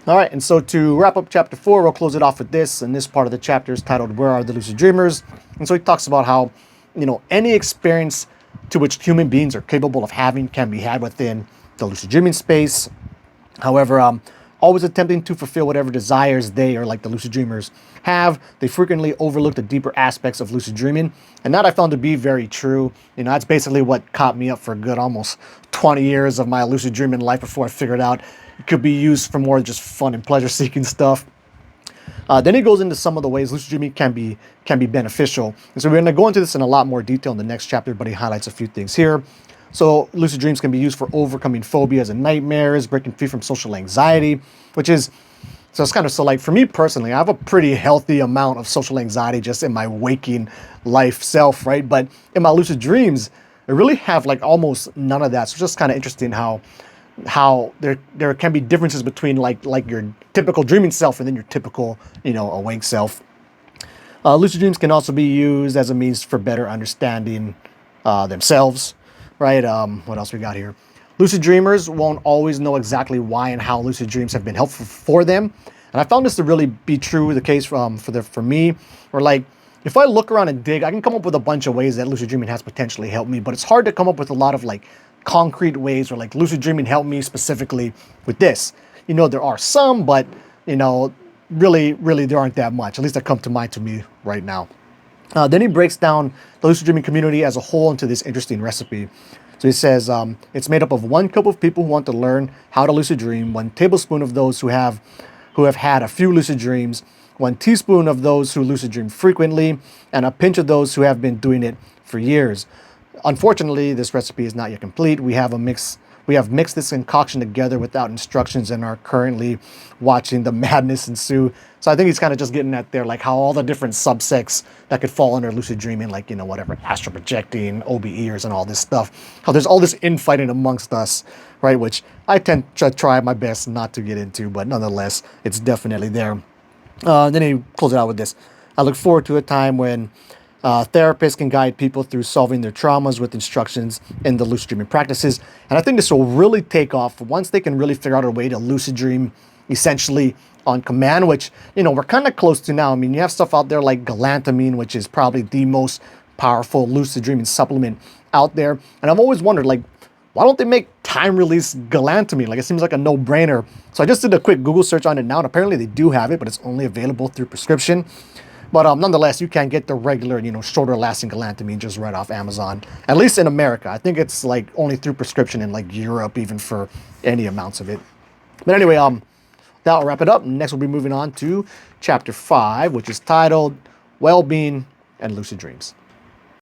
All right, and so to wrap up chapter 4, we'll close it off with this. And this part of the chapter is titled, Where Are the Lucid Dreamers? And so he talks about how, any experience to which human beings are capable of having can be had within the lucid dreaming space. However, always attempting to fulfill whatever desires they, or like the lucid dreamers, have, they frequently overlook the deeper aspects of lucid dreaming. And that I found to be very true. That's basically what caught me up for a good almost 20 years of my lucid dreaming life before I figured out it could be used for more just fun and pleasure seeking stuff. Then he goes into some of the ways lucid dreaming can be beneficial. And so we're going to go into this in a lot more detail in the next chapter, but he highlights a few things here. So lucid dreams can be used for overcoming phobias and nightmares, breaking free from social anxiety, which is, so it's kind of, so like for me personally, I have a pretty healthy amount of social anxiety just in my waking life self, right? But in my lucid dreams, I really have like almost none of that. So it's just kind of interesting how there can be differences between like your typical dreaming self and then your typical, awake self. Lucid dreams can also be used as a means for better understanding themselves, right? What else we got here? Lucid dreamers won't always know exactly why and how lucid dreams have been helpful for them. And I found this to really be true, the case for me, where like, if I look around and dig, I can come up with a bunch of ways that lucid dreaming has potentially helped me, but it's hard to come up with a lot of like concrete ways or like lucid dreaming helped me specifically with this. There are some, but really there aren't that much, at least that come to mind to me right now. Then he breaks down the lucid dreaming community as a whole into this interesting recipe. So he says it's made up of 1 cup of people who want to learn how to lucid dream, 1 tablespoon of those who have had a few lucid dreams, 1 teaspoon of those who lucid dream frequently, and a pinch of those who have been doing it for years. Unfortunately, this recipe is not yet complete. We have mixed this concoction together without instructions and are currently watching the madness ensue. So I think he's kind of just getting at there, like how all the different subsects that could fall under lucid dreaming, like, whatever, astral projecting, OBEers, and all this stuff. How there's all this infighting amongst us, right? Which I tend to try my best not to get into, but nonetheless, it's definitely there. Then he closes it out with this. I look forward to a time when therapists can guide people through solving their traumas with instructions in the lucid dreaming practices. And I think this will really take off once they can really figure out a way to lucid dream essentially on command, which, we're kind of close to now. I mean, you have stuff out there like galantamine, which is probably the most powerful lucid dreaming supplement out there. And I've always wondered, like, why don't they make time-release galantamine? Like, it seems like a no-brainer. So I just did a quick Google search on it now, and apparently they do have it, but it's only available through prescription. But nonetheless, you can get the regular, shorter-lasting galantamine just right off Amazon, at least in America. I think it's like only through prescription in like Europe, even for any amounts of it. But anyway, that'll wrap it up. Next, we'll be moving on to chapter 5, which is titled Well-Being and Lucid Dreams.